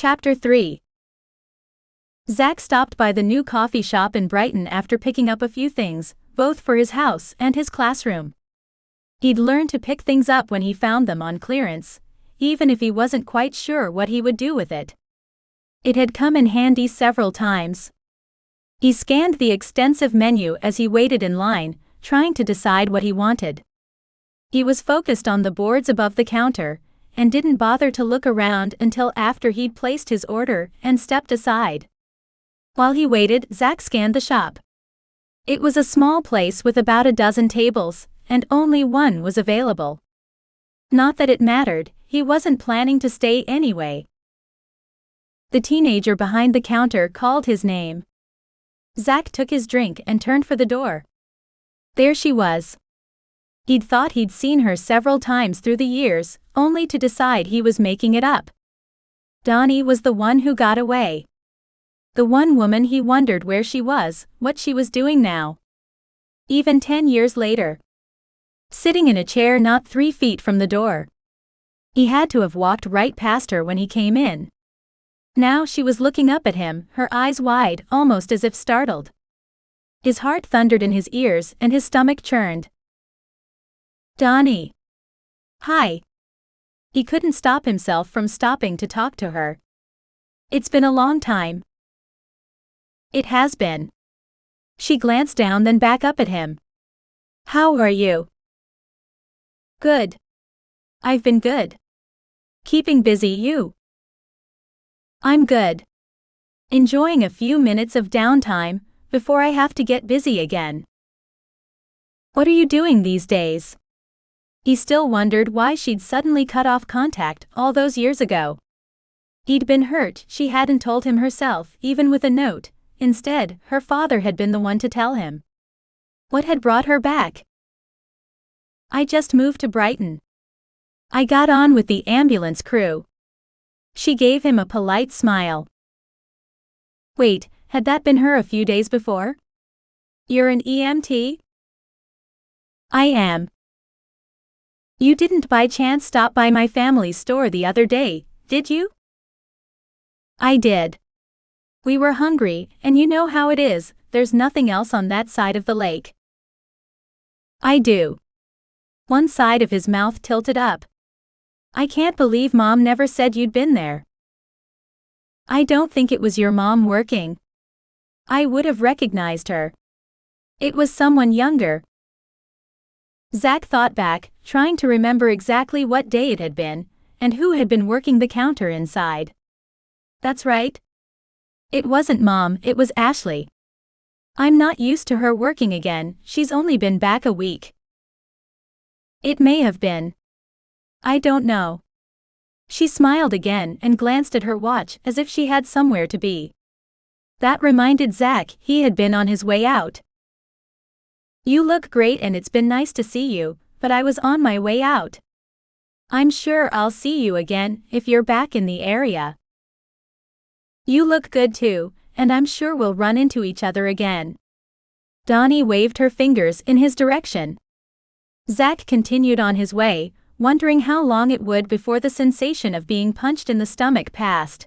Chapter 3. Zach stopped by the new coffee shop in Brighton after picking up a few things, both for his house and his classroom. He'd learned to pick things up when he found them on clearance, even if he wasn't quite sure what he would do with it. It had come in handy several times. He scanned the extensive menu as he waited in line, trying to decide what he wanted. He was focused on the boards above the counter, and didn't bother to look around until after he'd placed his order and stepped aside. While he waited, Zach scanned the shop. It was a small place with about a dozen tables, and only one was available. Not that it mattered, he wasn't planning to stay anyway. The teenager behind the counter called his name. Zach took his drink and turned for the door. There she was. He'd thought he'd seen her several times through the years, only to decide he was making it up. Dani was the one who got away. The one woman he wondered where she was, what she was doing now. Even 10 years later. Sitting in a chair not 3 feet from the door. He had to have walked right past her when he came in. Now she was looking up at him, her eyes wide, almost as if startled. His heart thundered in his ears and his stomach churned. Dani. Hi. He couldn't stop himself from stopping to talk to her. It's been a long time. It has been. She glanced down then back up at him. How are you? Good. I've been good. Keeping busy, you? I'm good. Enjoying a few minutes of downtime before I have to get busy again. What are you doing these days? He still wondered why she'd suddenly cut off contact all those years ago. He'd been hurt she hadn't told him herself, even with a note. Instead, her father had been the one to tell him. What had brought her back? I just moved to Brighton. I got on with the ambulance crew. She gave him a polite smile. Wait, had that been her a few days before? You're an EMT? I am. You didn't by chance stop by my family's store the other day, did you? I did. We were hungry, and you know how it is, there's nothing else on that side of the lake. I do. One side of his mouth tilted up. I can't believe Mom never said you'd been there. I don't think it was your mom working. I would have recognized her. It was someone younger. Zach thought back, trying to remember exactly what day it had been, and who had been working the counter inside. That's right. It wasn't Mom, it was Ashley. I'm not used to her working again, she's only been back a week. It may have been. I don't know. She smiled again and glanced at her watch as if she had somewhere to be. That reminded Zach he had been on his way out. You look great and it's been nice to see you, but I was on my way out. I'm sure I'll see you again if you're back in the area. You look good too, and I'm sure we'll run into each other again. Dani waved her fingers in his direction. Zach continued on his way, wondering how long it would before the sensation of being punched in the stomach passed.